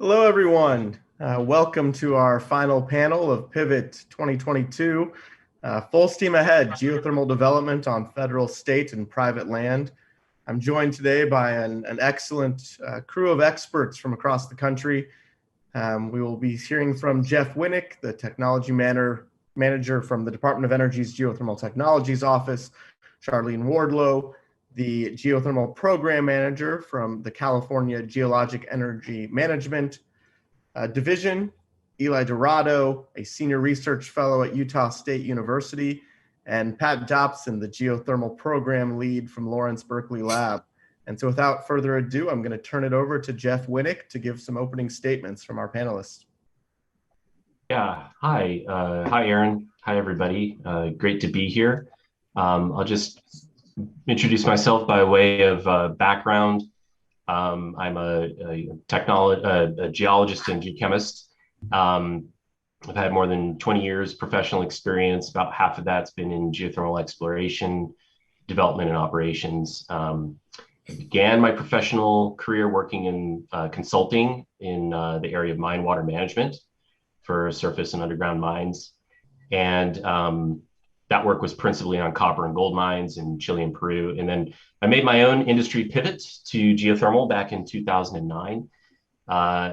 Hello, everyone. Welcome to our final panel of Pivot 2022. Full steam ahead, geothermal development on federal, state, and private land. I'm joined today by an excellent crew of experts from across the country. We will be hearing from Jeff Winick, the Technology Manager from the Department of Energy's Geothermal Technologies Office, Charlene Wardlow, the Geothermal Program Manager from the California Geologic Energy Management Division, Eli Dourado, a Senior Research Fellow at Utah State University, and Pat Dobson, the Geothermal Program Lead from Lawrence Berkeley Lab. And so without further ado, I'm going to turn it over to Jeff Winick to give some opening statements from our panelists. Yeah, hi Aaron, hi everybody, great to be here. I'll just introduce myself by way of background. I'm a geologist and geochemist. I've had more than 20 years professional experience. About half of that's been in geothermal exploration, development, and operations. I began my professional career working in consulting in the area of mine water management for surface and underground mines. And that work was principally on copper and gold mines in Chile and Peru. And then I made my own industry pivot to geothermal back in 2009,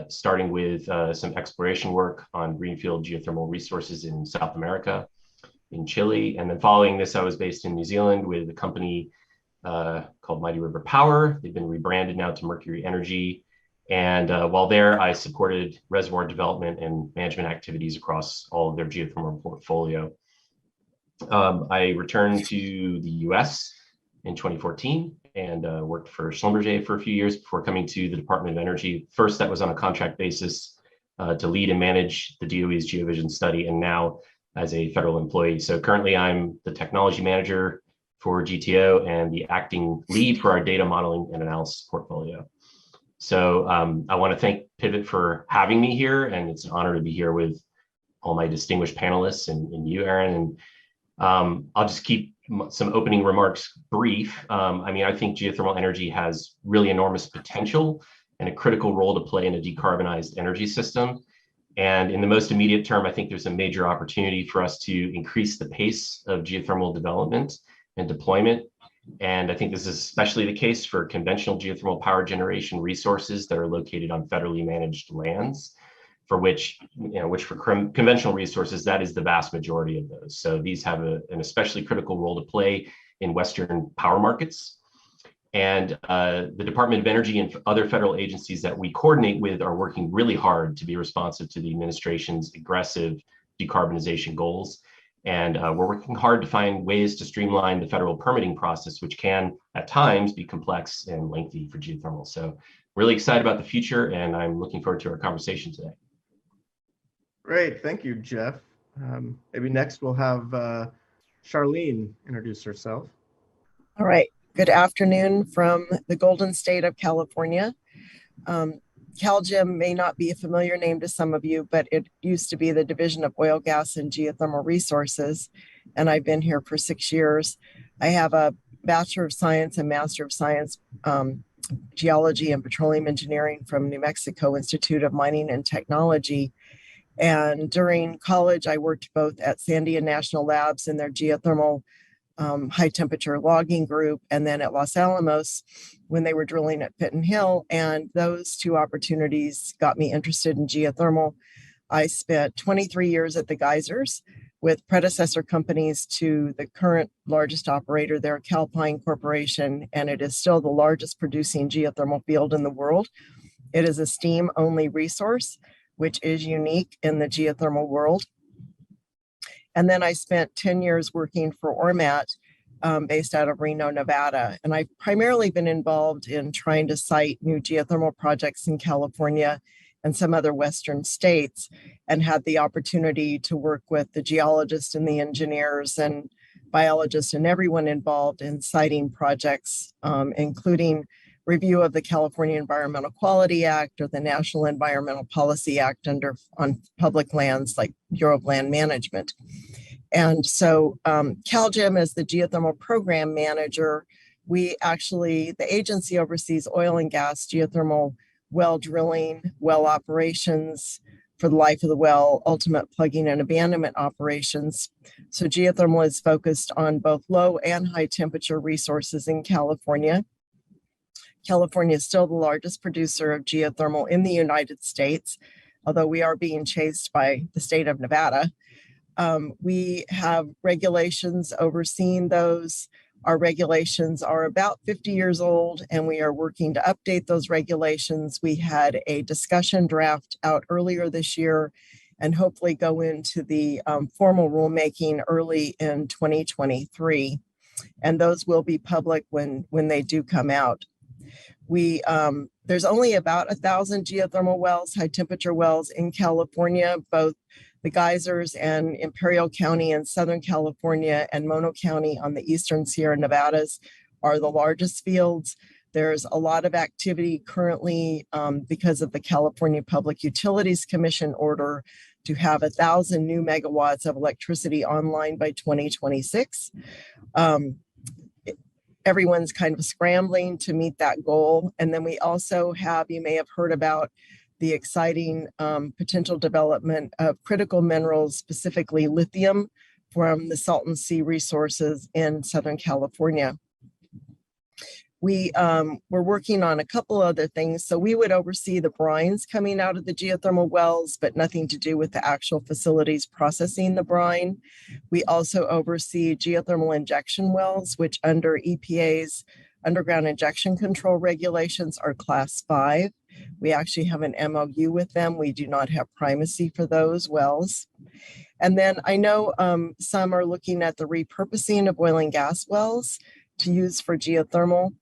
starting with some exploration work on greenfield geothermal resources in South America, in Chile. And then following this, I was based in New Zealand with a company called Mighty River Power. They've been rebranded now to Mercury Energy. And while there, I supported reservoir development and management activities across all of their geothermal portfolio. I returned to the US in 2014 and worked for Schlumberger for a few years before coming to the Department of Energy. First, that was on a contract basis to lead and manage the DOE's GeoVision study, and now as a federal employee. So currently I'm the technology manager for GTO and the acting lead for our data modeling and analysis portfolio. So I want to thank Pivot for having me here, and it's an honor to be here with all my distinguished panelists and you, Aaron. And I'll just keep some opening remarks brief. I think geothermal energy has really enormous potential and a critical role to play in a decarbonized energy system. And in the most immediate term, I think there's a major opportunity for us to increase the pace of geothermal development and deployment. And I think this is especially the case for conventional geothermal power generation resources that are located on federally managed lands, for which for conventional resources, that is the vast majority of those. So these have an especially critical role to play in Western power markets. And the Department of Energy and other federal agencies that we coordinate with are working really hard to be responsive to the administration's aggressive decarbonization goals. And we're working hard to find ways to streamline the federal permitting process, which can at times be complex and lengthy for geothermal. So really excited about the future, and I'm looking forward to our conversation today. Great, thank you, Jeff. Maybe next we'll have Charlene introduce herself. All right, good afternoon from the Golden State of California. CalGEM may not be a familiar name to some of you, but it used to be the Division of Oil, Gas, and Geothermal Resources, and I've been here for 6 years. I have a Bachelor of Science and Master of Science Geology and Petroleum Engineering from New Mexico Institute of Mining and Technology. And during college, I worked both at Sandia National Labs in their geothermal high temperature logging group, and then at Los Alamos when they were drilling at Fitton Hill. And those two opportunities got me interested in geothermal. I spent 23 years at the Geysers with predecessor companies to the current largest operator there, Calpine Corporation, and it is still the largest producing geothermal field in the world. It is a steam-only resource, which is unique in the geothermal world. And then I spent 10 years working for Ormat, based out of Reno, Nevada. And I've primarily been involved in trying to site new geothermal projects in California and some other Western states, and had the opportunity to work with the geologists and the engineers and biologists and everyone involved in siting projects, including review of the California Environmental Quality Act or the National Environmental Policy Act on public lands like Bureau of Land Management. And so CalGEM is the Geothermal Program Manager. The agency oversees oil and gas geothermal well drilling, well operations for the life of the well, ultimate plugging and abandonment operations. So geothermal is focused on both low and high temperature resources in California. California is still the largest producer of geothermal in the United States, although we are being chased by the state of Nevada. We have regulations overseeing those. Our regulations are about 50 years old, and we are working to update those regulations. We had a discussion draft out earlier this year and hopefully go into the formal rulemaking early in 2023. And those will be public when they do come out. There's only about 1,000 geothermal wells, high temperature wells in California. Both the Geysers and Imperial County in Southern California and Mono County on the Eastern Sierra Nevadas are the largest fields. There's a lot of activity currently because of the California Public Utilities Commission order to have 1,000 new megawatts of electricity online by 2026. Everyone's kind of scrambling to meet that goal. And then we also have, you may have heard about the exciting potential development of critical minerals, specifically lithium, from the Salton Sea resources in Southern California. We're working on a couple other things. So we would oversee the brines coming out of the geothermal wells, but nothing to do with the actual facilities processing the brine. We also oversee geothermal injection wells, which under EPA's underground injection control regulations are class 5. We actually have an MOU with them. We do not have primacy for those wells. And then I know some are looking at the repurposing of oil and gas wells to use for geothermal.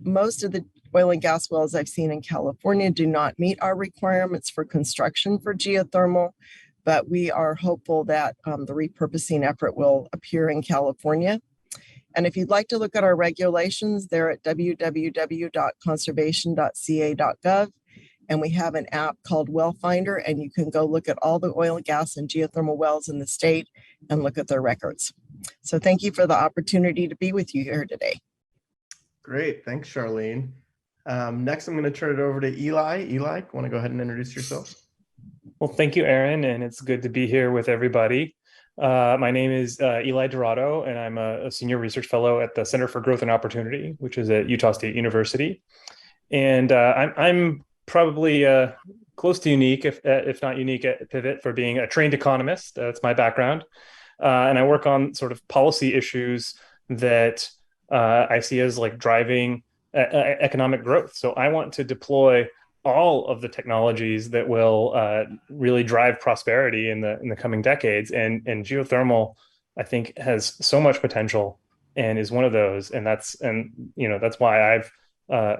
Most of the oil and gas wells I've seen in California do not meet our requirements for construction for geothermal, but we are hopeful that the repurposing effort will appear in California. And if you'd like to look at our regulations, they're at www.conservation.ca.gov. And we have an app called Well Finder, and you can go look at all the oil and gas and geothermal wells in the state and look at their records. So thank you for the opportunity to be with you here today. Great. Thanks, Charlene. Next, I'm going to turn it over to Eli. Eli, want to go ahead and introduce yourself? Well, thank you, Aaron, and it's good to be here with everybody. My name is Eli Dourado, and I'm a senior research fellow at the Center for Growth and Opportunity, which is at Utah State University. And I'm probably close to unique, if not unique at Pivot, for being a trained economist. That's my background. And I work on sort of policy issues that I see as like driving economic growth. So I want to deploy all of the technologies that will really drive prosperity in the coming decades. And geothermal, I think, has so much potential and is one of those. And that's why I've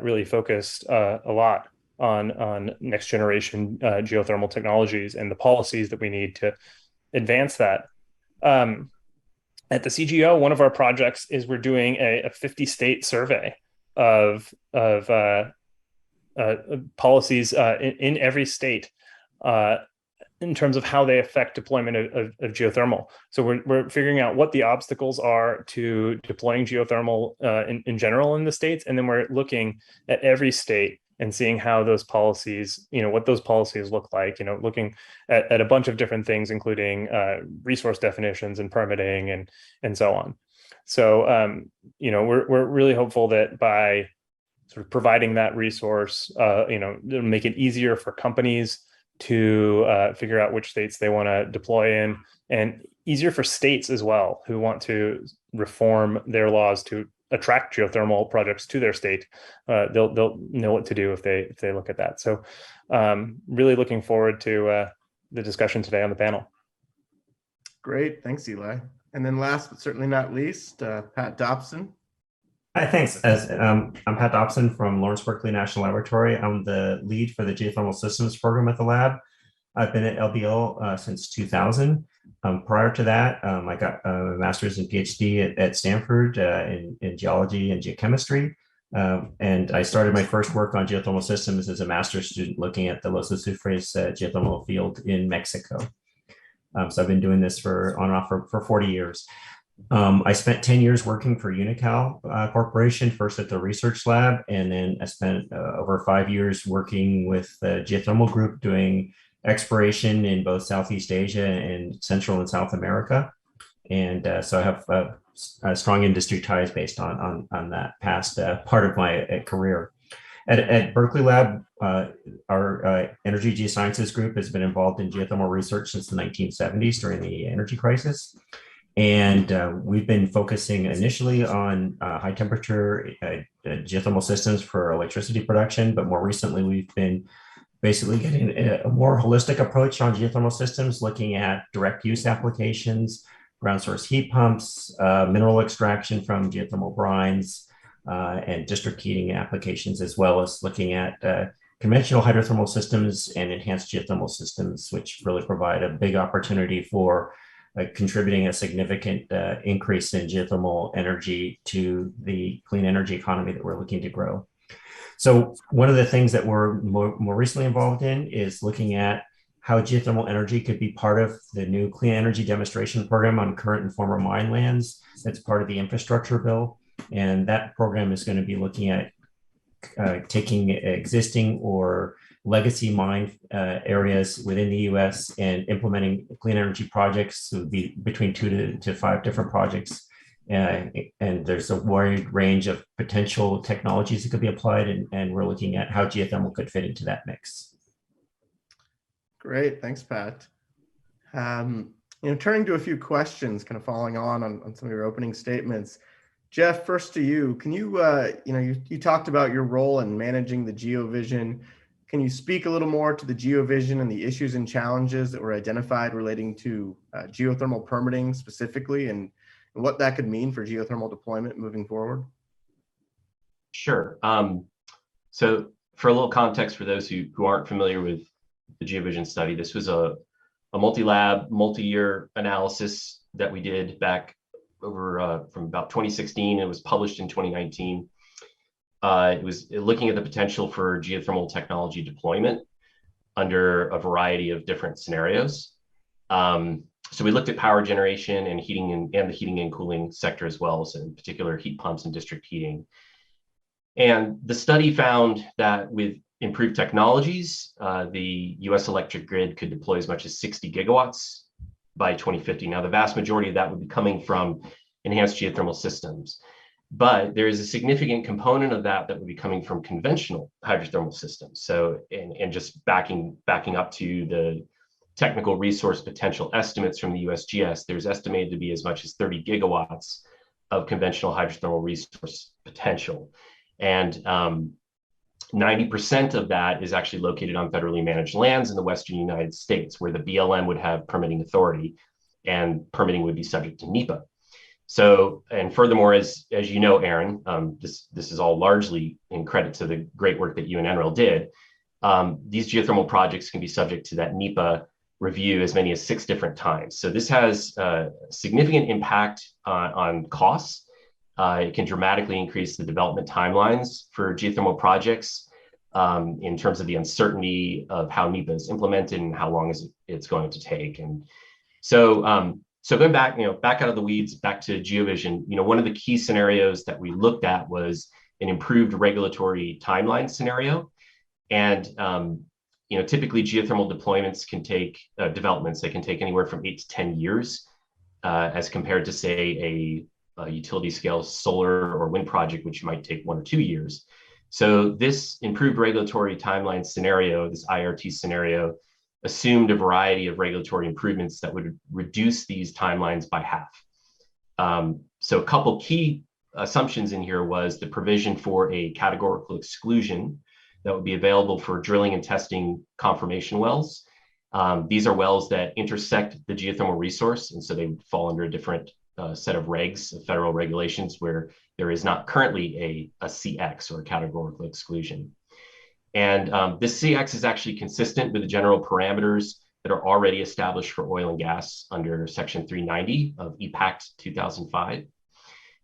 really focused a lot on next generation geothermal technologies and the policies that we need to advance that. At the CGO, one of our projects is we're doing a 50-state survey of policies in every state in terms of how they affect deployment of geothermal. So we're figuring out what the obstacles are to deploying geothermal in general in the states, and then we're looking at every state and seeing how those policies, what those policies look like, looking at a bunch of different things, including resource definitions and permitting and so on. So, we're really hopeful that by sort of providing that resource, it'll make it easier for companies to figure out which states they want to deploy in, and easier for states as well who want to reform their laws to attract geothermal projects to their state. They'll know what to do if they look at that. So really looking forward to the discussion today on the panel. Great. Thanks, Eli. And then last but certainly not least, Pat Dobson. Hi, thanks. I'm Pat Dobson from Lawrence Berkeley National Laboratory. I'm the lead for the Geothermal Systems program at the lab. I've been at LBL since 2000. Prior to that, I got a master's and PhD at Stanford in geology and geochemistry. And I started my first work on geothermal systems as a master's student looking at the Los Azufres geothermal field in Mexico. So I've been doing this on and off for 40 years. I spent 10 years working for Unical Corporation, first at the research lab, and then I spent over 5 years working with the Geothermal Group doing exploration in both Southeast Asia and Central and South America. And so I have strong industry ties based on that past part of my career. At Berkeley Lab, our Energy Geosciences group has been involved in geothermal research since the 1970s during the energy crisis. And we've been focusing initially on high temperature geothermal systems for electricity production, but more recently we've been basically getting a more holistic approach on geothermal systems, looking at direct use applications, ground source heat pumps, mineral extraction from geothermal brines, and district heating applications, as well as looking at conventional hydrothermal systems and enhanced geothermal systems, which really provide a big opportunity for contributing a significant increase in geothermal energy to the clean energy economy that we're looking to grow. So one of the things that we're more recently involved in is looking at how geothermal energy could be part of the new clean energy demonstration program on current and former mine lands. That's part of the infrastructure bill. And that program is going to be looking at taking existing or legacy mine areas within the US and implementing clean energy projects. So it would be between 2 to 5 different projects. And there's a wide range of potential technologies that could be applied. And we're looking at how geothermal could fit into that mix. Great. Thanks, Pat. Turning to a few questions, kind of following on some of your opening statements. Jeff, first to you. Can you, you talked about your role in managing the GeoVision. Can you speak a little more to the GeoVision and the issues and challenges that were identified relating to geothermal permitting specifically, and what that could mean for geothermal deployment moving forward? Sure. So for a little context for those who aren't familiar with the GeoVision study, this was a multi-lab, multi-year analysis that we did back over from about 2016. It was published in 2019. It was looking at the potential for geothermal technology deployment under a variety of different scenarios. So we looked at power generation and heating and the heating and cooling sector as well, so in particular heat pumps and district heating. And the study found that with improved technologies, the US electric grid could deploy as much as 60 gigawatts by 2050. Now, the vast majority of that would be coming from enhanced geothermal systems. But there is a significant component of that would be coming from conventional hydrothermal systems. So, and just backing up to the technical resource potential estimates from the USGS, there's estimated to be as much as 30 gigawatts of conventional hydrothermal resource potential. And 90% of that is actually located on federally managed lands in the Western United States, where the BLM would have permitting authority and permitting would be subject to NEPA. So, and furthermore, as you know, Aaron, this is all largely in credit to the great work that you and NREL did. These geothermal projects can be subject to that NEPA review as many as 6 different times. So this has a significant impact on costs. It can dramatically increase the development timelines for geothermal projects in terms of the uncertainty of how NEPA is implemented and how long it's going to take. And so, so going back, back out of the weeds, back to GeoVision, one of the key scenarios that we looked at was an improved regulatory timeline scenario. And, typically geothermal deployments can take developments, they can take anywhere from 8 to 10 years as compared to, say, a utility scale solar or wind project, which might take 1 or 2 years. So this improved regulatory timeline scenario, this IRT scenario, assumed a variety of regulatory improvements that would reduce these timelines by half. So a couple key assumptions in here was the provision for a categorical exclusion that would be available for drilling and testing confirmation wells. These are wells that intersect the geothermal resource, and so they would fall under a different set of regs, of federal regulations, where there is not currently a CX, or a categorical exclusion. And this CX is actually consistent with the general parameters that are already established for oil and gas under Section 390 of EPACT 2005.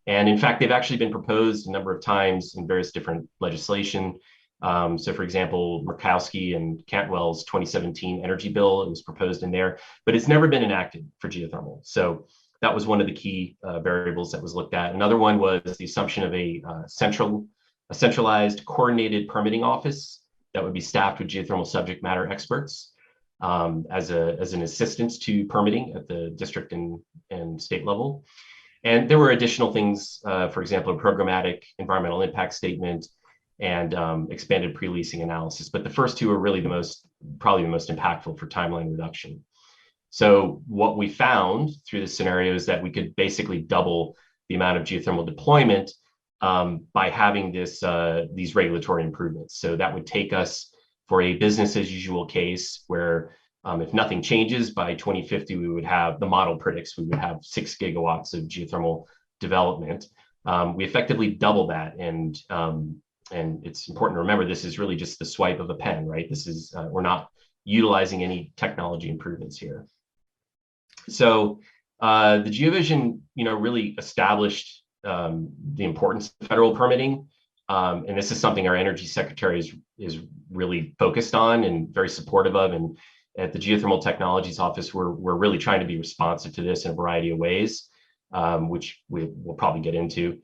And in fact, they've actually been proposed a number of times in various different legislation. So for example, Murkowski and Cantwell's 2017 energy bill, it was proposed in there, but it's never been enacted for geothermal. So that was one of the key variables that was looked at. Another one was the assumption of a centralized coordinated permitting office that would be staffed with geothermal subject matter experts as an assistance to permitting at the district and state level. And there were additional things, for example, a programmatic environmental impact statement and expanded pre-leasing analysis. But the first two are really probably the most impactful for timeline reduction. So what we found through this scenario is that we could basically double the amount of geothermal deployment by having these regulatory improvements. So that would take us for a business as usual case where if nothing changes by 2050, we would have, the model predicts we would have 6 gigawatts of geothermal development. We effectively double that. And it's important to remember, this is really just the swipe of a pen, right? This is, we're not utilizing any technology improvements here. So the GeoVision, really established the importance of federal permitting. And this is something our energy secretary is really focused on and very supportive of. And at the Geothermal Technologies office, we're really trying to be responsive to this in a variety of ways, which we'll probably get into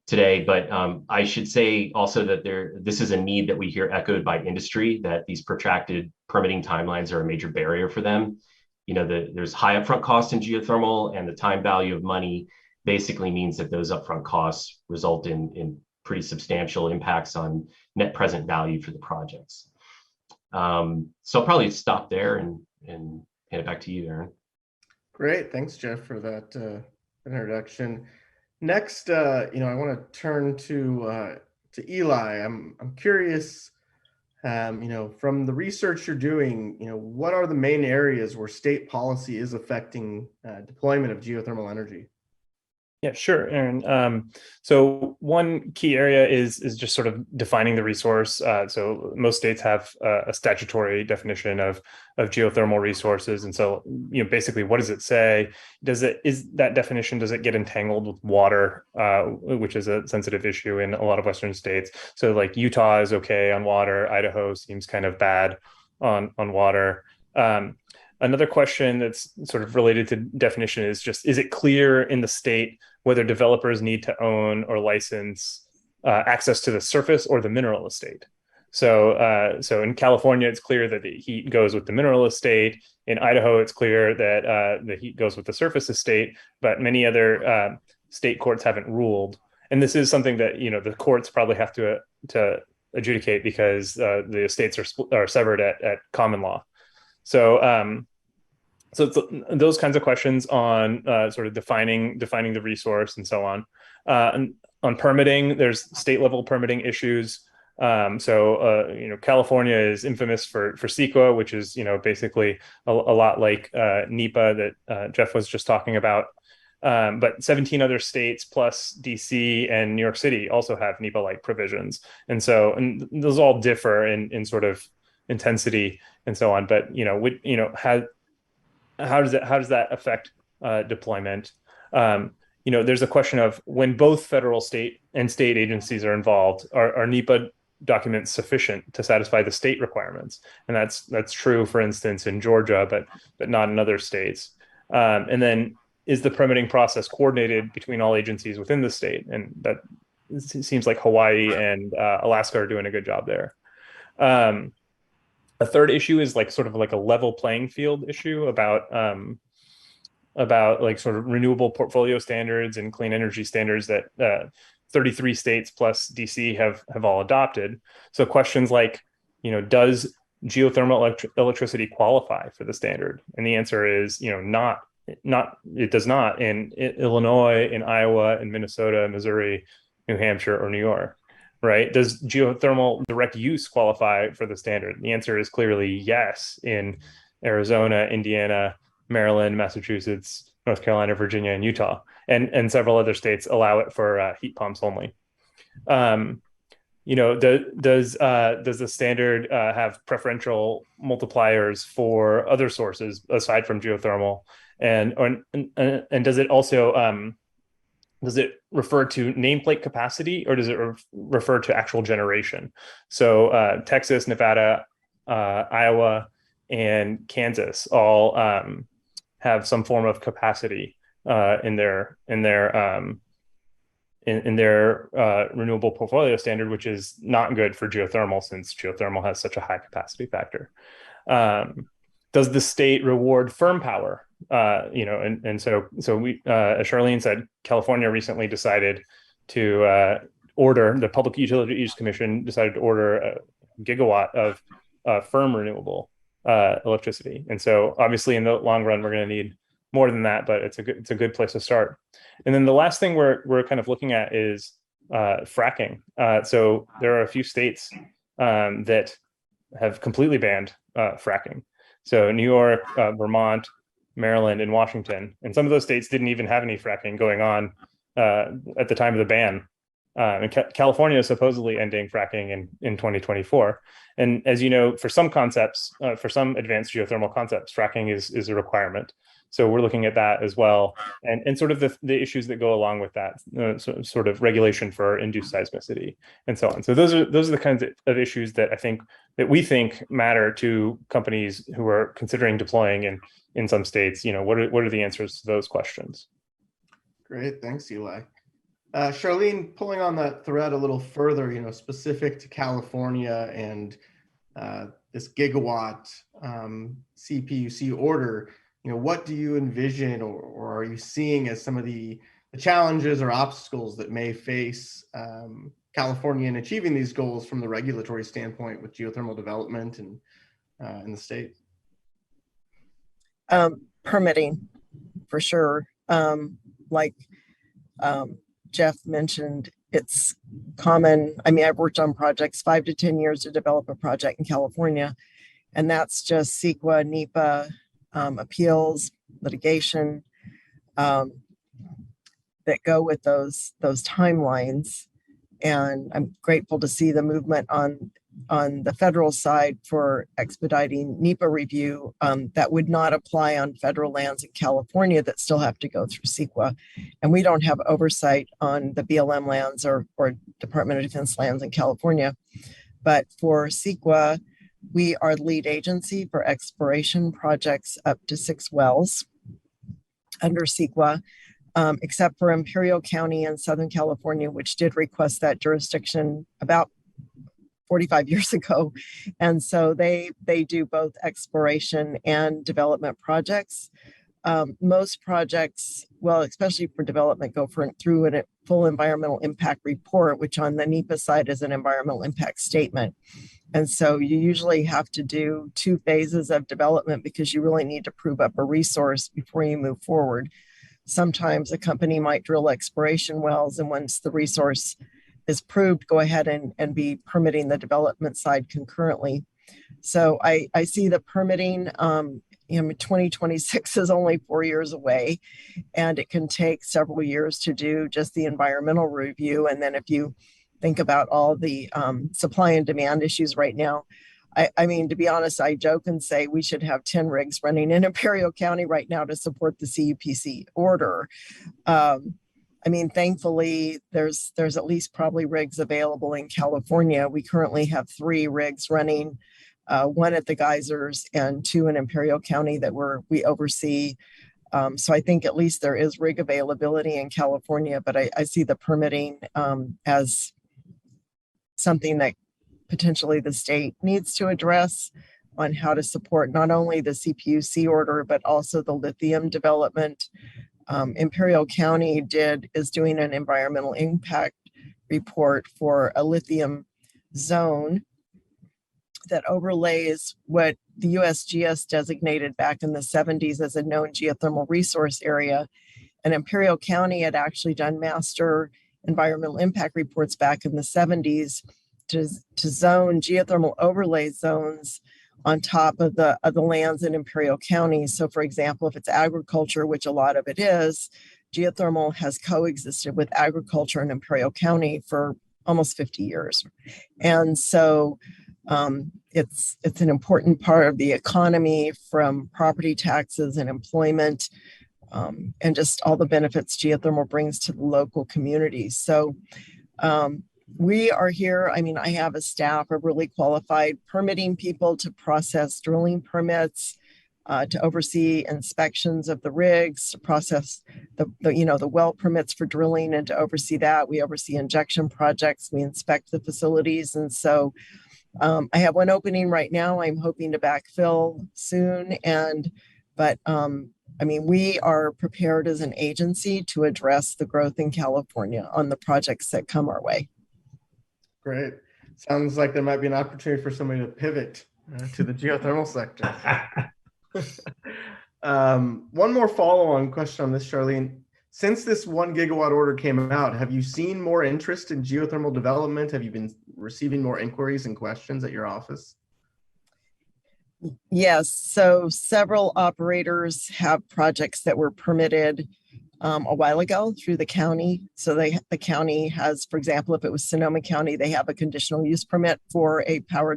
today. But I should say also that this is a need that we hear echoed by industry, that these protracted permitting timelines are a major barrier for them. There's high upfront costs in geothermal, and the time value of money basically means that those upfront costs result in pretty substantial impacts on net present value for the projects. So I'll probably stop there and hand it back to you, Aaron. Great, thanks, Jeff, for that introduction. Next, I want to turn to Eli. I'm curious, from the research you're doing, what are the main areas where state policy is affecting deployment of geothermal energy? Yeah, sure, Aaron. So one key area is just sort of defining the resource. So most states have a statutory definition of geothermal resources, and so basically, what does it say? Does it get entangled with water, which is a sensitive issue in a lot of Western states? So like Utah is okay on water, Idaho seems kind of bad on water. Another question that's sort of related to definition is just, is it clear in the state whether developers need to own or license access to the surface or the mineral estate? So in California, it's clear that the heat goes with the mineral estate. In Idaho, it's clear that the heat goes with the surface estate, but many other state courts haven't ruled. And this is something that, the courts probably have to adjudicate because the estates are severed at common law. So it's those kinds of questions on sort of defining the resource and so on. And on permitting, there's state level permitting issues. California is infamous for CEQA, which is basically a lot like NEPA that Jeff was just talking about. But 17 other states plus DC and New York City also have NEPA-like provisions, and those all differ in sort of intensity and so on. But how does that affect deployment? There's a question of when both federal, state agencies are involved, are NEPA documents sufficient to satisfy the state requirements? And that's true, for instance, in Georgia, but not in other states. And then is the permitting process coordinated between all agencies within the state? And that seems like Hawaii and Alaska are doing a good job there. A third issue is like sort of like a level playing field issue about like sort of renewable portfolio standards and clean energy standards that 33 states plus DC have all adopted. So questions like, does geothermal electricity qualify for the standard? And the answer is, it does not in Illinois, in Iowa, in Minnesota, Missouri, New Hampshire, or New York. Right? Does geothermal direct use qualify for the standard? The answer is clearly yes in Arizona, Indiana, Maryland, Massachusetts, North Carolina, Virginia, and Utah, and several other states allow it for heat pumps only. Does the standard have preferential multipliers for other sources aside from geothermal, and does it also does it refer to nameplate capacity, or does it refer to actual generation? So Texas, Nevada, Iowa, and Kansas all have some form of capacity in their renewable portfolio standard, which is not good for geothermal since geothermal has such a high capacity factor. Does the state reward firm power? So we, as Charlene said, California recently decided to the Public Utilities Commission decided to order a gigawatt of firm renewable electricity. And so obviously in the long run, we're going to need more than that, but it's a good place to start. And then the last thing we're kind of looking at is fracking. So there are a few states that have completely banned fracking. So New York, Vermont, Maryland, and Washington. And some of those states didn't even have any fracking going on at the time of the ban. And California is supposedly ending fracking in 2024. And as you know, for some concepts, for some advanced geothermal concepts, fracking is a requirement. So we're looking at that as well, and sort of the issues that go along with that, sort of regulation for induced seismicity and so on. So those are the kinds of issues that we think matter to companies who are considering deploying in some states. What are the answers to those questions? Great, thanks, Eli. Charlene, pulling on that thread a little further, specific to California and this gigawatt CPUC order, what do you envision or are you seeing as some of the challenges or obstacles that may face California in achieving these goals from the regulatory standpoint with geothermal development and in the state? Permitting, for sure. Jeff mentioned, it's common. I mean, I've worked on projects 5 to 10 years to develop a project in California, and that's just CEQA, NEPA, appeals, litigation that go with those timelines. And I'm grateful to see the movement on the federal side for expediting NEPA review that would not apply on federal lands in California that still have to go through CEQA. And we don't have oversight on the BLM lands or Department of Defense lands in California. But for CEQA, we are the lead agency for exploration projects up to 6 wells under CEQA, except for Imperial County in Southern California, which did request that jurisdiction about 45 years ago. And so they do both exploration and development projects. Most projects, well, especially for development, go through a full environmental impact report, which on the NEPA side is an environmental impact statement. And so you usually have to do 2 phases of development because you really need to prove up a resource before you move forward. Sometimes a company might drill exploration wells, and once the resource is proved, go ahead and be permitting the development side concurrently. So I see the permitting, 2026 is only 4 years away, and it can take several years to do just the environmental review. And then if you think about all the supply and demand issues right now, I mean, to be honest, I joke and say we should have 10 rigs running in Imperial County right now to support the CUPC order. I mean, thankfully, there's at least probably rigs available in California. We currently have 3 rigs running, 1 at the Geysers and 2 in Imperial County that we oversee. So I think at least there is rig availability in California, but I see the permitting as something that potentially the state needs to address on how to support not only the CPUC order, but also the lithium development. Imperial County is doing an environmental impact report for a lithium zone that overlays what the USGS designated back in the 70s as a known geothermal resource area. And Imperial County had actually done master environmental impact reports back in the 70s to zone geothermal overlay zones on top of the lands in Imperial County. So for example, if it's agriculture, which a lot of it is, geothermal has coexisted with agriculture in Imperial County for almost 50 years. And so it's an important part of the economy, from property taxes and employment, and just all the benefits geothermal brings to the local communities. So we are here. I mean, I have a staff of really qualified permitting people to process drilling permits, to oversee inspections of the rigs, to process the well permits for drilling, and to oversee that. We oversee injection projects. We inspect the facilities, and so I have one opening right now. I'm hoping to backfill soon, but I mean, we are prepared as an agency to address the growth in California on the projects that come our way. Great. Sounds like there might be an opportunity for somebody to pivot to the geothermal sector. One more follow-on question on this, Charlene. Since this 1 gigawatt order came out, have you seen more interest in geothermal development? Have you been receiving more inquiries and questions at your office? Yes, so several operators have projects that were permitted a while ago through the county. So the county has, for example, if it was Sonoma County, they have a conditional use permit for a power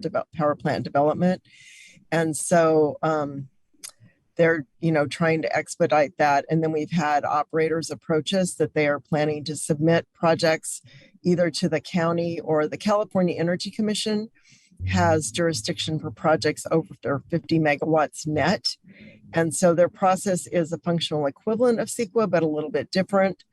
plant development. And so they're trying to expedite that. And then we've had operators approach us that they are planning to submit projects either to the county, or the California Energy Commission has jurisdiction for projects over 50 megawatts net. And so their process is a functional equivalent of CEQA, but a little bit different.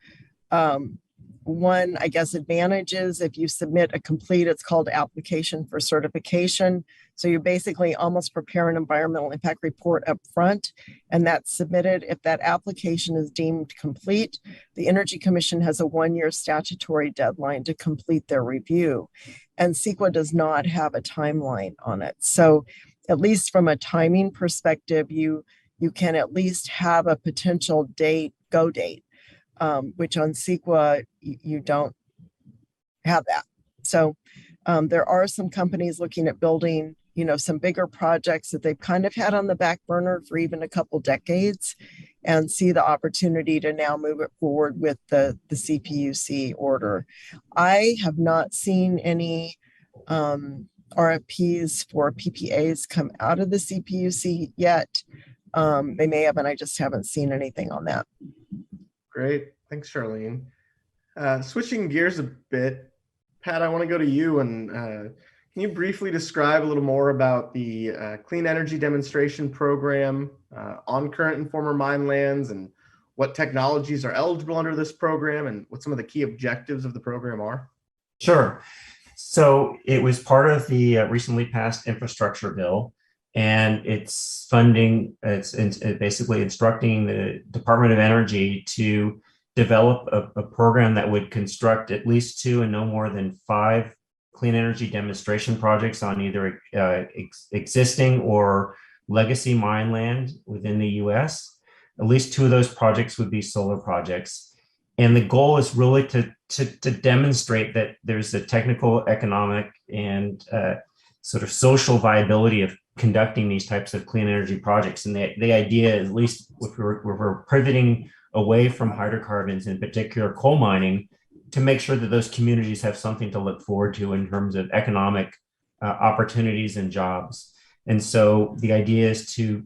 One, I guess, advantage is if you submit a complete, it's called application for certification. So you basically almost prepare an environmental impact report up front, and that's submitted. If that application is deemed complete, the Energy Commission has a 1-year statutory deadline to complete their review. And CEQA does not have a timeline on it. So at least from a timing perspective, you can at least have a potential go date, which on CEQA, you don't have that. So there are some companies looking at building, some bigger projects that they've kind of had on the back burner for even a couple decades, and see the opportunity to now move it forward with the CPUC order. I have not seen any RFPs for PPAs come out of the CPUC yet. They may have, and I just haven't seen anything on that. Great. Thanks, Charlene. Switching gears a bit, Pat, I want to go to you, and can you briefly describe a little more about the Clean Energy Demonstration Program on current and former mine lands, and what technologies are eligible under this program, and what some of the key objectives of the program are? Sure. So it was part of the recently passed infrastructure bill, and it's funding, it's basically instructing the Department of Energy to develop a program that would construct at least 2 and no more than 5 clean energy demonstration projects on either existing or legacy mine land within the US. At least 2 of those projects would be solar projects. And the goal is really to demonstrate that there's a technical, economic, and sort of social viability of conducting these types of clean energy projects. And the idea, at least if we're pivoting away from hydrocarbons, in particular coal mining, to make sure that those communities have something to look forward to in terms of economic opportunities and jobs. And so the idea is to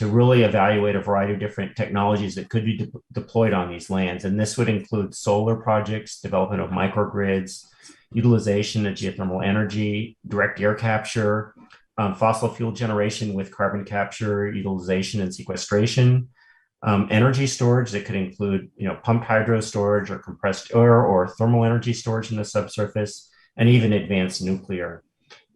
really evaluate a variety of different technologies that could be deployed on these lands. And this would include solar projects, development of microgrids, utilization of geothermal energy, direct air capture, fossil fuel generation with carbon capture, utilization, and sequestration, energy storage that could include, pumped hydro storage or compressed air or thermal energy storage in the subsurface, and even advanced nuclear.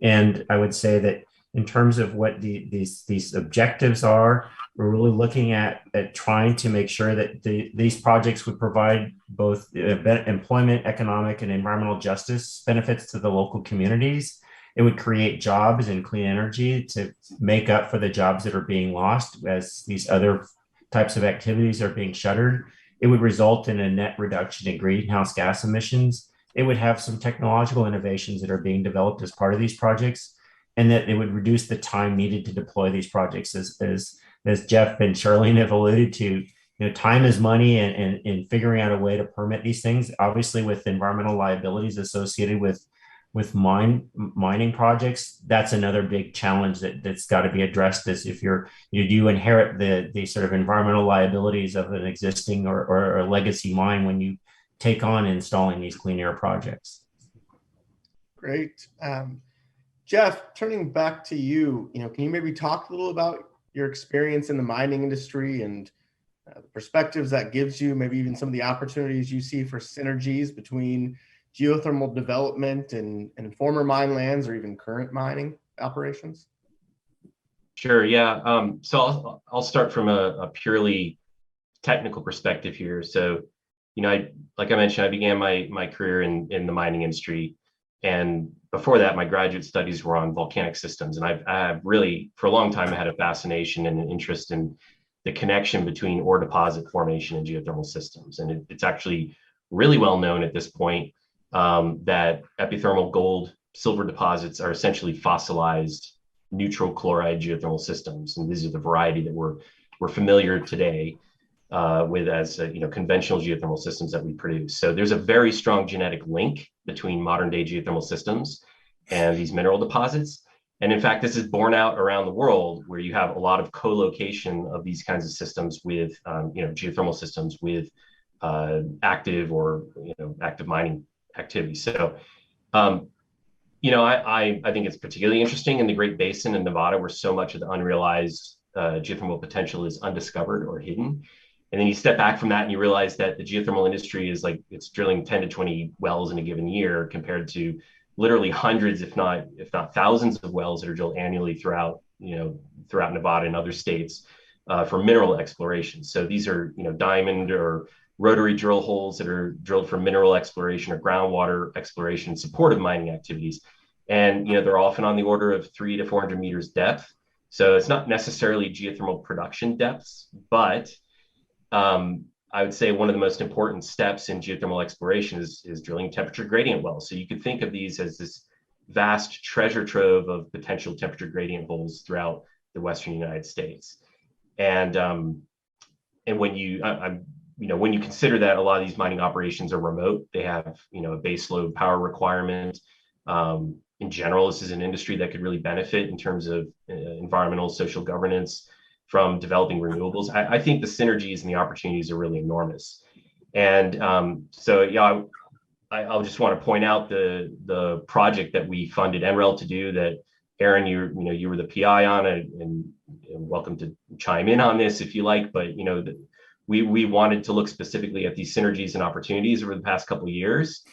And I would say that in terms of what these objectives are, we're really looking at trying to make sure that these projects would provide both employment, economic, and environmental justice benefits to the local communities. It would create jobs in clean energy to make up for the jobs that are being lost as these other types of activities are being shuttered. It would result in a net reduction in greenhouse gas emissions. It would have some technological innovations that are being developed as part of these projects, and that it would reduce the time needed to deploy these projects. As Jeff and Charlene have alluded to, time is money, and in figuring out a way to permit these things, obviously with environmental liabilities associated with mining projects, that's another big challenge that's got to be addressed. Is if you inherit the sort of environmental liabilities of an existing or a legacy mine when you take on installing these clean air projects. Great. Jeff, turning back to you, can you maybe talk a little about your experience in the mining industry and the perspectives that gives you, maybe even some of the opportunities you see for synergies between geothermal development and former mine lands or even current mining operations? Sure. Yeah. So I'll start from a purely technical perspective here. So, like I mentioned, I began my career in the mining industry, and before that, my graduate studies were on volcanic systems. And I've really, for a long time, I had a fascination and an interest in the connection between ore deposit formation and geothermal systems. And it's actually really well known at this point that epithermal gold, silver deposits are essentially fossilized neutral chloride geothermal systems, and these are the variety that we're familiar today with as conventional geothermal systems that we produce. So there's a very strong genetic link between modern day geothermal systems and these mineral deposits. And in fact, this is borne out around the world, where you have a lot of co-location of these kinds of systems with geothermal systems with active mining activities. So I think it's particularly interesting in the Great Basin in Nevada, where so much of the unrealized geothermal potential is undiscovered or hidden. And then you step back from that and you realize that the geothermal industry is it's drilling 10 to 20 wells in a given year, compared to literally hundreds, if not thousands of wells that are drilled annually throughout Nevada and other states for mineral exploration. So these are, diamond or rotary drill holes that are drilled for mineral exploration or groundwater exploration, supportive mining activities. And, they're often on the order of 300 to 400 meters depth. So it's not necessarily geothermal production depths, but I would say one of the most important steps in geothermal exploration is drilling temperature gradient wells. So you could think of these as this vast treasure trove of potential temperature gradient holes throughout the Western United States. And when you consider that a lot of these mining operations are remote, they have a base load power requirement. In general, this is an industry that could really benefit in terms of environmental, social governance from developing renewables. I think the synergies and the opportunities are really enormous. And I'll just want to point out the project that we funded NREL to do, that Aaron, you were the PI on it, and welcome to chime in on this if you like. But we wanted to look specifically at these synergies and opportunities over the past couple of years.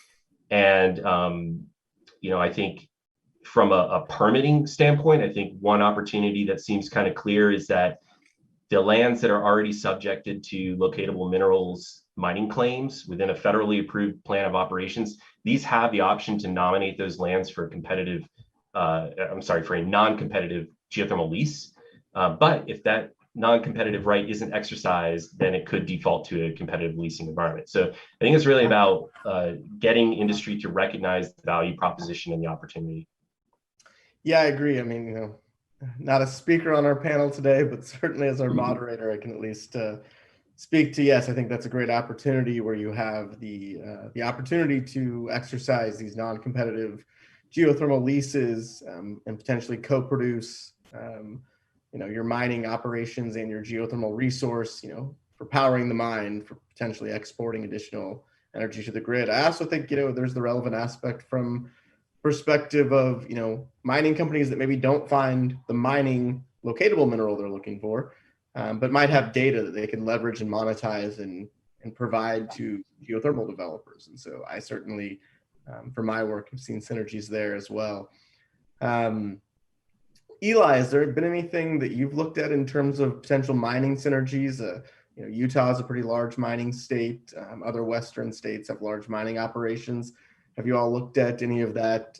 And I think from a permitting standpoint, I think one opportunity that seems kind of clear is that the lands that are already subjected to locatable minerals mining claims within a federally approved plan of operations, these have the option to nominate those lands for a non-competitive geothermal lease. But if that non-competitive right isn't exercised, then it could default to a competitive leasing environment. So I think it's really about getting industry to recognize the value proposition and the opportunity. Yeah, I agree. I mean, not a speaker on our panel today, but certainly as our moderator, I can at least speak to, yes, I think that's a great opportunity where you have the opportunity to exercise these non-competitive geothermal leases and potentially co-produce your mining operations and your geothermal resource, for powering the mine, for potentially exporting additional energy to the grid. I also think, there's the relevant aspect from perspective of, mining companies that maybe don't find the mining locatable mineral they're looking for, but might have data that they can leverage and monetize and provide to geothermal developers. And so I certainly, for my work, have seen synergies there as well. Eli, has there been anything that you've looked at in terms of potential mining synergies? Utah is a pretty large mining state. Other Western states have large mining operations. Have you all looked at any of that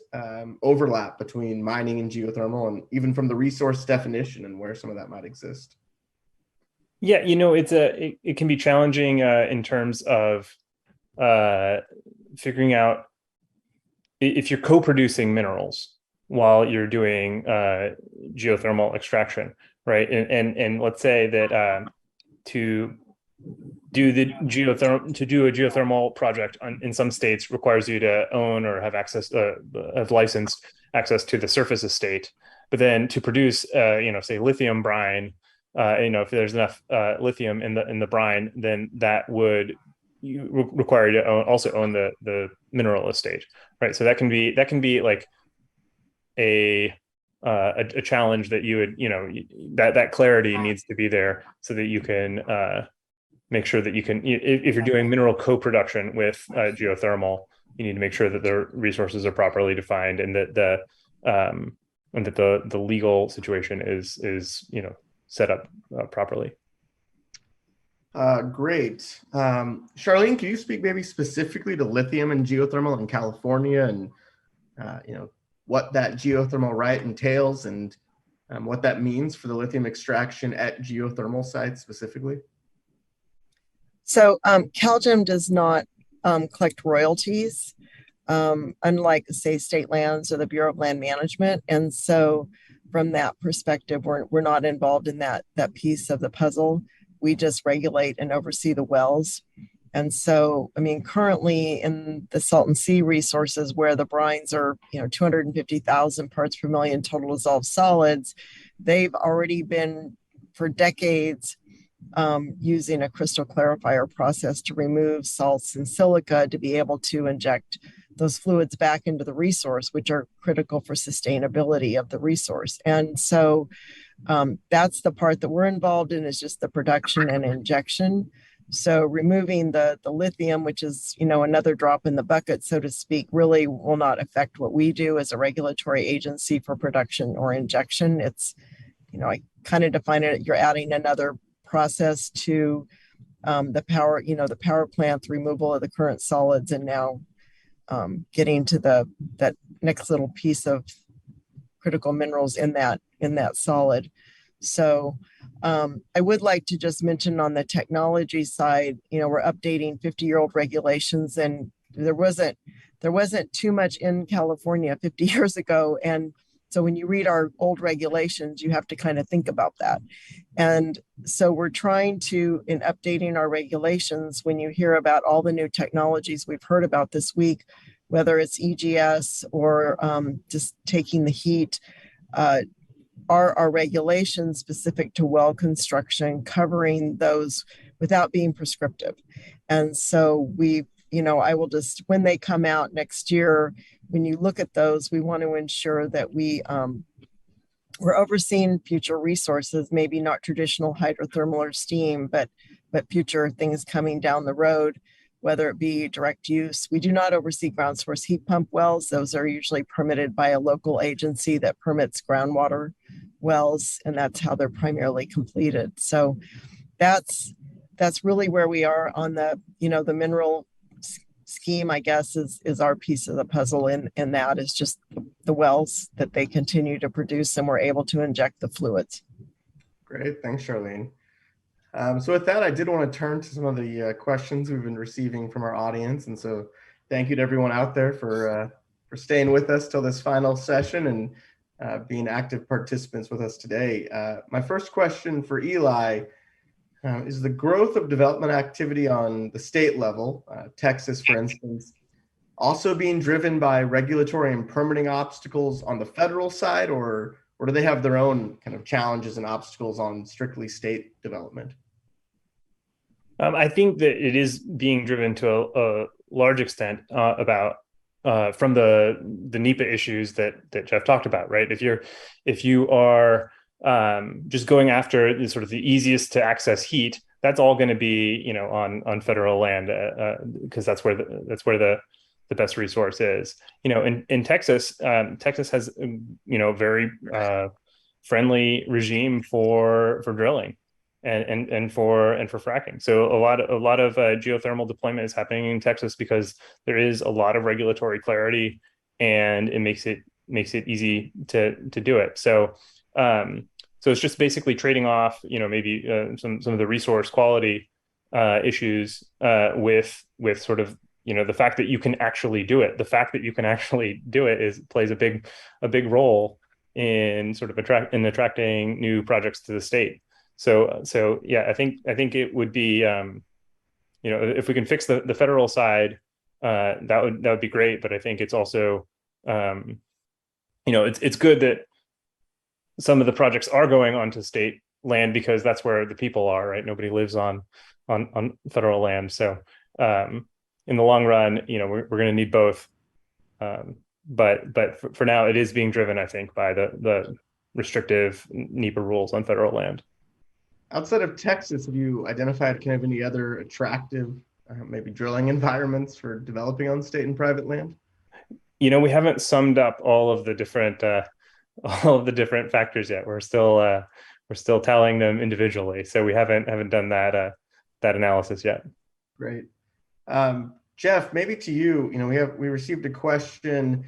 overlap between mining and geothermal, and even from the resource definition and where some of that might exist? Yeah, it can be challenging in terms of figuring out if you're co-producing minerals while you're doing geothermal extraction, right? And let's say that to do a geothermal project in some states requires you to own or have licensed access to the surface estate. But then to produce, say lithium brine, if there's enough lithium in the brine, then that would require you to also own the mineral estate, right? So that can be like a a challenge that you would, that clarity needs to be there so that you can make sure that you can, if you're doing mineral co-production with geothermal, you need to make sure that the resources are properly defined and that the legal situation is set up properly. Great. Charlene, can you speak maybe specifically to lithium and geothermal in California and what that geothermal right entails and what that means for the lithium extraction at geothermal sites specifically? So CalGEM does not collect royalties, unlike, say, state lands or the Bureau of Land Management. And so from that perspective, we're not involved in that piece of the puzzle. We just regulate and oversee the wells. And so, I mean, currently in the Salton Sea resources where the brines are, 250,000 parts per million total dissolved solids, they've already been for decades using a crystal clarifier process to remove salts and silica to be able to inject those fluids back into the resource, which are critical for sustainability of the resource. And so that's the part that we're involved in, is just the production and injection. So removing the lithium, which is, another drop in the bucket, so to speak, really will not affect what we do as a regulatory agency for production or injection. It's, I kind of define it, you're adding another process to the power, the power plant, the removal of the current solids, and now getting to that next little piece of critical minerals in that solid. So I would like to just mention on the technology side, we're updating 50-year-old regulations, and there wasn't too much in California 50 years ago. And so when you read our old regulations, you have to kind of think about that. And so we're trying to, in updating our regulations, when you hear about all the new technologies we've heard about this week, whether it's EGS or just taking the heat, are our regulations specific to well construction covering those without being prescriptive. And so I will just, when they come out next year, when you look at those, we want to ensure that we're overseeing future resources, maybe not traditional hydrothermal or steam, but future things coming down the road, whether it be direct use. We do not oversee ground source heat pump wells. Those are usually permitted by a local agency that permits groundwater wells, and that's how they're primarily completed. So that's really where we are on the, the mineral scheme, I guess, is our piece of the puzzle, and that is just the wells that they continue to produce, and we're able to inject the fluids. Great, thanks, Charlene. So with that, I did want to turn to some of the questions we've been receiving from our audience, and so thank you to everyone out there for staying with us till this final session and being active participants with us today. My first question for Eli. Is the growth of development activity on the state level, Texas, for instance, also being driven by regulatory and permitting obstacles on the federal side, or do they have their own kind of challenges and obstacles on strictly state development? I think that it is being driven to a large extent from the NEPA issues that Jeff talked about, right? If you are just going after the sort of the easiest to access heat, that's all going to be on federal land because that's where the best resource is. In Texas, Texas has very friendly regime for drilling and for fracking. So a lot of geothermal deployment is happening in Texas because there is a lot of regulatory clarity, and it makes it easy to do it. So it's just basically trading off, maybe some of the resource quality issues with sort of, the fact that you can actually do it. The fact that you can actually do it plays a big role in sort of attracting new projects to the state. So yeah, I think it would be, if we can fix the federal side, that would be great. But I think it's also, it's good that some of the projects are going onto state land because that's where the people are, right? Nobody lives on federal land. So in the long run, we're going to need both but for now, it is being driven, I think, by the restrictive NEPA rules on federal land. Outside of Texas, have you identified kind of any other attractive, maybe drilling environments for developing on state and private land? We haven't summed up all of the different factors yet. We're still tallying them individually, so we haven't done that analysis yet. Great. Jeff, maybe to you, we received a question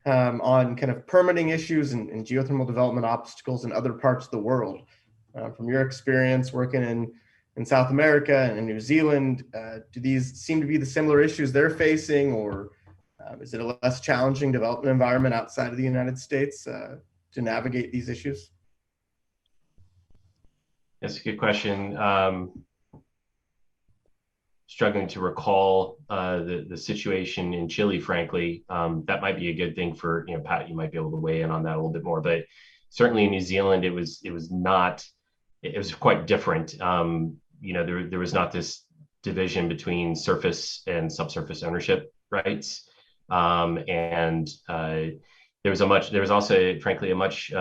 on kind of permitting issues and geothermal development obstacles in other parts of the world. From your experience working in South America and in New Zealand, do these seem to be the similar issues they're facing, or is it a less challenging development environment outside of the United States to navigate these issues? That's a good question. Struggling to recall the situation in Chile, frankly. That might be a good thing for, Pat, you might be able to weigh in on that a little bit more, but certainly in New Zealand, it was quite different. There was not this division between surface and subsurface ownership rights. There was also, frankly, a much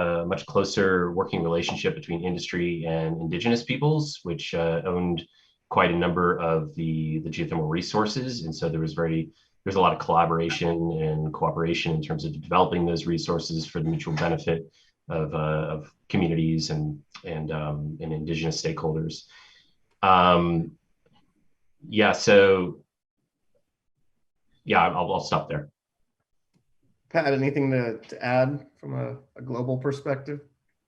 closer working relationship between industry and indigenous peoples, which owned quite a number of the geothermal resources. And so there's a lot of collaboration and cooperation in terms of developing those resources for the mutual benefit of communities and indigenous stakeholders. I'll stop there. Pat, anything to add from a global perspective?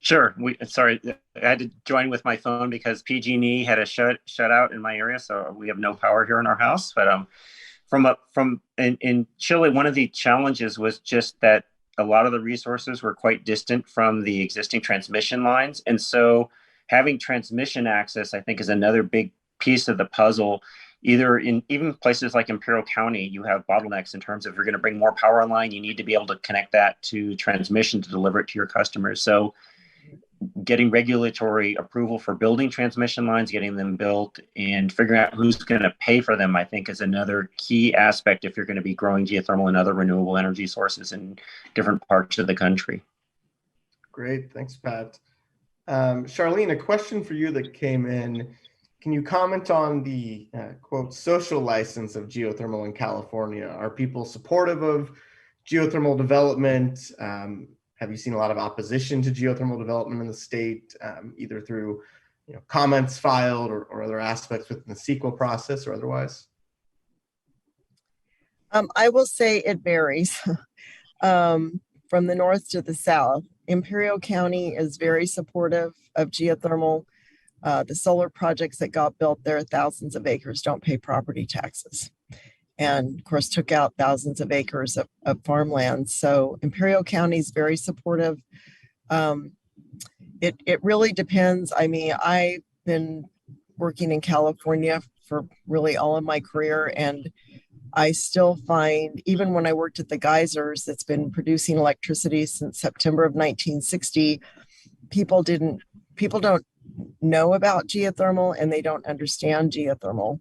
Sure. I had to join with my phone because PG&E had a shutout in my area, so we have no power here in our house. But in Chile, one of the challenges was just that a lot of the resources were quite distant from the existing transmission lines, and so having transmission access, I think, is another big piece of the puzzle. Even places like Imperial County, you have bottlenecks in terms of, if you're going to bring more power online, you need to be able to connect that to transmission to deliver it to your customers. So getting regulatory approval for building transmission lines, getting them built, and figuring out who's going to pay for them, I think, is another key aspect if you're going to be growing geothermal and other renewable energy sources in different parts of the country. Great. Thanks, Pat. Charlene, a question for you that came in. Can you comment on the, quote, social license of geothermal in California? Are people supportive of geothermal development? Have you seen a lot of opposition to geothermal development in the state, either through comments filed or other aspects within the CEQA process or otherwise? I will say it varies from the north to the south. Imperial County is very supportive of geothermal. The solar projects that got built there, thousands of acres, don't pay property taxes. And of course, took out thousands of acres of farmland. So Imperial County is very supportive. It really depends. I mean, I've been working in California for really all of my career, and I still find, even when I worked at the Geysers, that's been producing electricity since September of 1960, people don't know about geothermal and they don't understand geothermal.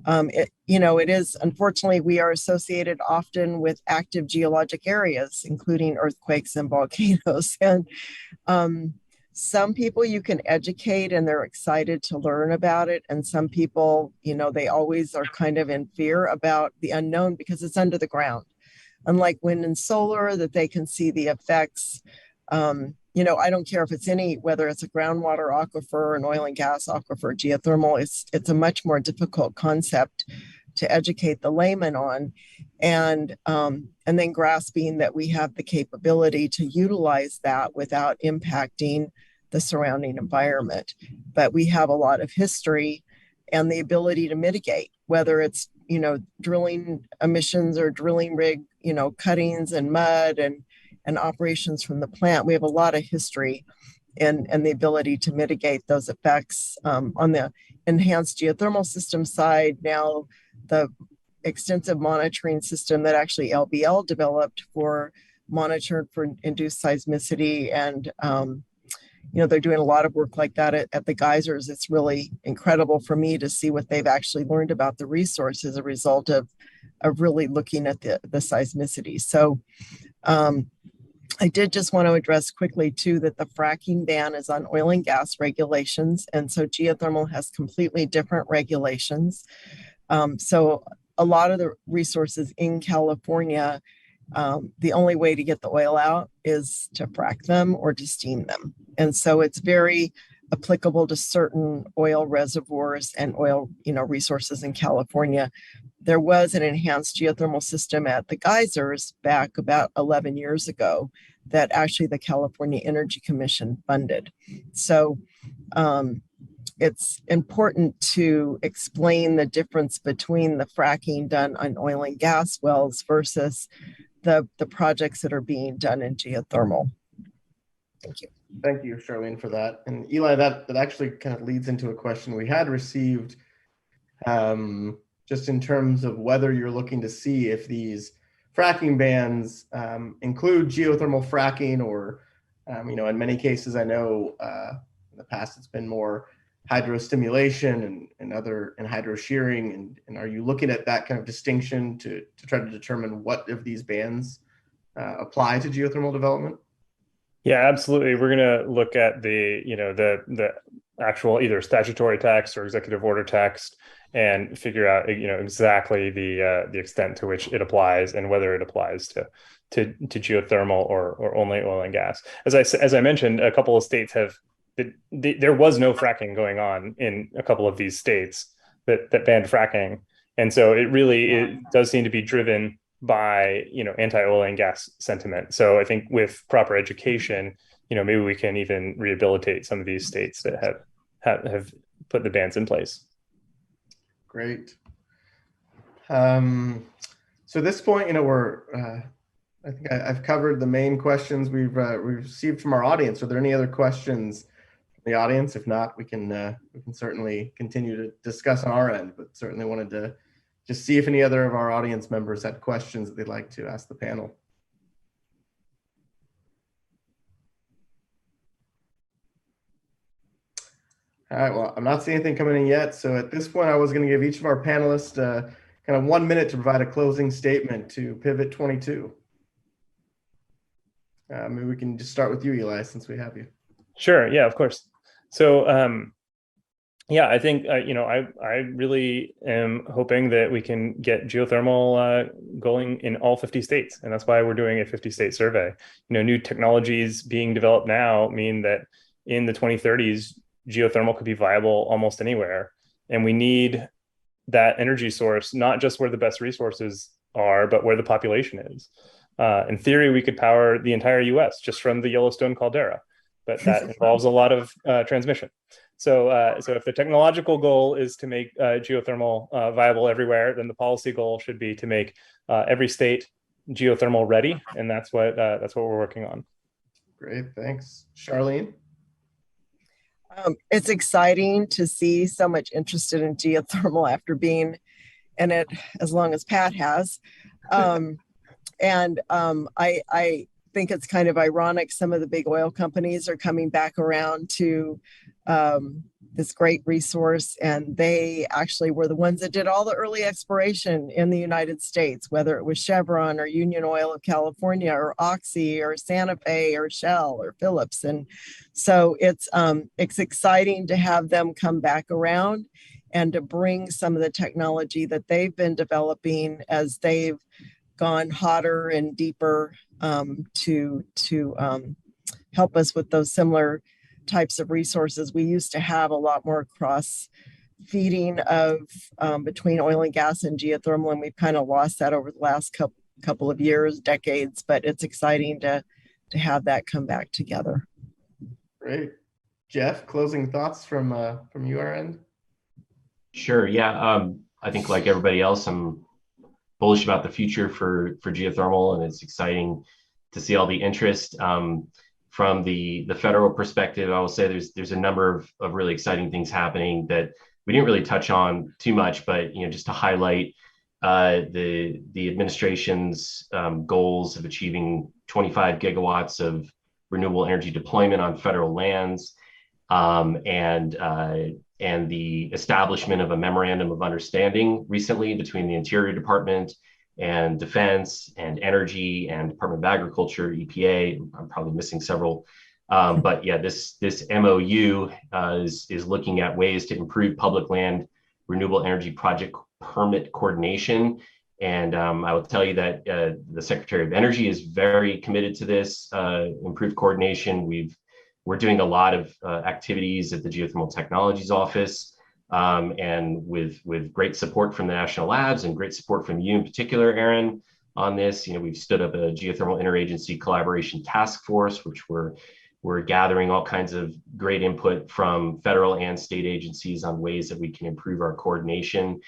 It is, unfortunately, we are associated often with active geologic areas, including earthquakes and volcanoes. And some people you can educate and they're excited to learn about it. And some people, they always are kind of in fear about the unknown because it's under the ground. Unlike wind and solar, that they can see the effects. I don't care if it's whether it's a groundwater aquifer, an oil and gas aquifer, geothermal, it's a much more difficult concept to educate the layman on, and then grasping that we have the capability to utilize that without impacting the surrounding environment. But we have a lot of history and the ability to mitigate, whether it's, drilling emissions or drilling rig, cuttings and mud and operations from the plant. We have a lot of history and the ability to mitigate those effects. On the enhanced geothermal system side, now the extensive monitoring system that actually LBL developed for monitored for induced seismicity, and they're doing a lot of work like that at the Geysers. It's really incredible for me to see what they've actually learned about the resource as a result of really looking at the seismicity. So I did just want to address quickly too that the fracking ban is on oil and gas regulations, and so geothermal has completely different regulations. So a lot of the resources in California, the only way to get the oil out is to frack them or to steam them, and so it's very applicable to certain oil reservoirs and oil, resources in California. There was an enhanced geothermal system at the Geysers back about 11 years ago that actually the California Energy Commission funded. So it's important to explain the difference between the fracking done on oil and gas wells versus the projects that are being done in geothermal. Thank you. Thank you, Charlene, for that. And Eli, that actually kind of leads into a question we had received, just in terms of whether you're looking to see if these fracking bans include geothermal fracking, or, in many cases, I know in the past it's been more hydrostimulation and hydro shearing. And are you looking at that kind of distinction to try to determine what of these bans apply to geothermal development? Yeah, absolutely. We're going to look at the actual either statutory text or executive order text and figure out exactly the extent to which it applies and whether it applies to geothermal or only oil and gas. As I mentioned, a couple of states there was no fracking going on in a couple of these states that banned fracking, and so it does seem to be driven by anti-oil and gas sentiment. So I think with proper education, maybe we can even rehabilitate some of these states that have put the bans in place. Great. So at this point, I think I've covered the main questions we've received from our audience. Are there any other questions from the audience? If not, we can certainly continue to discuss on our end, but certainly wanted to just see if any other of our audience members had questions that they'd like to ask the panel. All right, well, I'm not seeing anything coming in yet. So at this point, I was going to give each of our panelists kind of 1 minute to provide a closing statement to Pivot 22. Maybe we can just start with you, Eli, since we have you. Sure. Yeah, of course. So, yeah, I think, I really am hoping that we can get geothermal going in all 50 states. And that's why we're doing a 50-state survey. New technologies being developed now mean that in the 2030s, geothermal could be viable almost anywhere. And we need that energy source, not just where the best resources are, but where the population is. In theory, we could power the entire US just from the Yellowstone caldera, but that involves a lot of transmission. So if the technological goal is to make geothermal viable everywhere, then the policy goal should be to make every state geothermal ready, and that's what we're working on. Great, thanks, Charlene. It's exciting to see so much interest in geothermal after being in it as long as Pat has, and I think it's kind of ironic. Some of the big oil companies are coming back around to this great resource, and they actually were the ones that did all the early exploration in the United States, whether it was Chevron or Union Oil of California or Oxy or Santa Fe or Shell or Phillips. And so it's exciting to have them come back around and to bring some of the technology that they've been developing as they've gone hotter and deeper to help us with those similar types of resources. We used to have a lot more cross feeding of between oil and gas and geothermal, and we've kind of lost that over the last couple of years, decades, but it's exciting to have that come back together. Great. Jeff, closing thoughts from your end? Sure. Yeah. I think like everybody else, I'm bullish about the future for geothermal, and it's exciting to see all the interest. From the federal perspective, I will say there's a number of really exciting things happening that we didn't really touch on too much, but just to highlight the administration's goals of achieving 25 gigawatts of renewable energy deployment on federal lands, and the establishment of a memorandum of understanding recently between the Interior Department, and Defense and Energy and Department of Agriculture, EPA. I'm probably missing several. But yeah, this MOU is looking at ways to improve public land renewable energy project permit coordination. And I will tell you that the Secretary of Energy is very committed to this improved coordination. We're doing a lot of activities at the Geothermal Technologies office, and with great support from the national labs and great support from you in particular, Aaron, on this. We've stood up a geothermal interagency collaboration task force, which we're gathering all kinds of great input from federal and state agencies on ways that we can improve our coordination,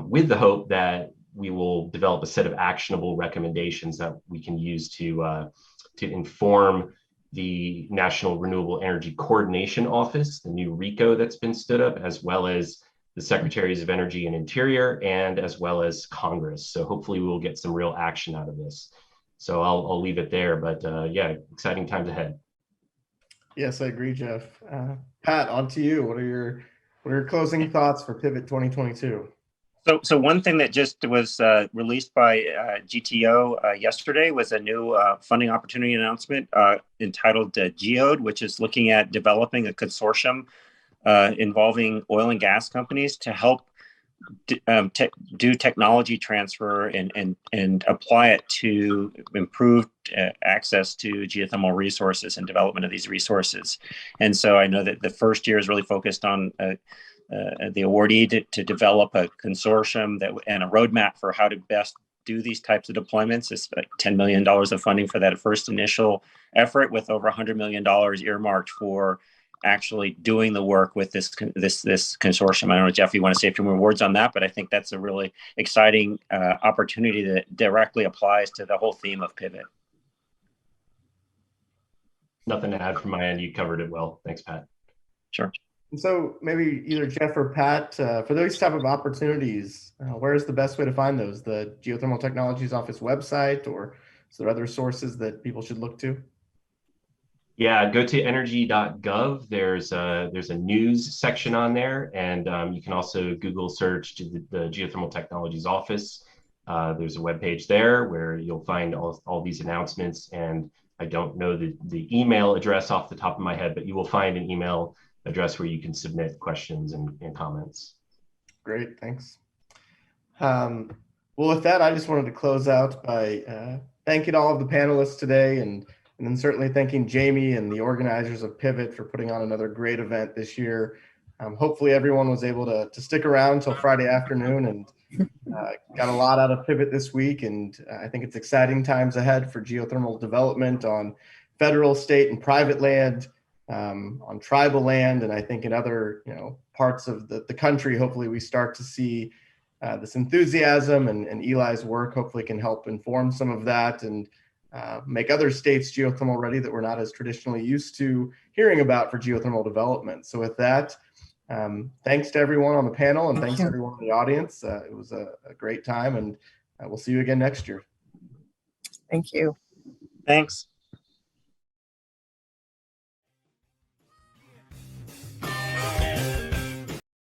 with the hope that we will develop a set of actionable recommendations that we can use to inform the National Renewable Energy Coordination Office, the new RECO that's been stood up, as well as the Secretaries of Energy and Interior, and as well as Congress. So hopefully we'll get some real action out of this. So I'll leave it there, but yeah, exciting times ahead. Yes, I agree, Jeff. Pat, on to you. What are your closing thoughts for Pivot 2022? So one thing that just was released by GTO yesterday was a new funding opportunity announcement entitled Geode, which is looking at developing a consortium involving oil and gas companies to help do technology transfer and apply it to improve access to geothermal resources and development of these resources. And so I know that the first year is really focused on the awardee to develop a consortium and a roadmap for how to best do these types of deployments. It's like $10 million of funding for that first initial effort, with over $100 million earmarked for actually doing the work with this consortium. I don't know, Jeff, you want to say a few more words on that, but I think that's a really exciting opportunity that directly applies to the whole theme of Pivot. Nothing to add from my end. You covered it well. Thanks, Pat. Sure. And so maybe either Jeff or Pat, for those type of opportunities, where is the best way to find those? The Geothermal Technologies Office website, or is there other sources that people should look to? Yeah, go to energy.gov. There's a news section on there, and you can also Google search the Geothermal Technologies Office. There's a webpage there where you'll find all these announcements, and I don't know the email address off the top of my head, but you will find an email address where you can submit questions and comments. Great, thanks. Well, with that, I just wanted to close out by thanking all of the panelists today, and then certainly thanking Jamie and the organizers of Pivot for putting on another great event this year. Hopefully everyone was able to stick around till Friday afternoon and got a lot out of Pivot this week. And I think it's exciting times ahead for geothermal development on federal, state, and private land, on tribal land. And I think in other parts of the country, hopefully we start to see this enthusiasm, and Eli's work hopefully can help inform some of that and make other states geothermal ready that we're not as traditionally used to hearing about for geothermal development. So with that, thanks to everyone on the panel, and thanks to everyone in the audience. It was a great time, and we'll see you again next year. Thank you. Thanks.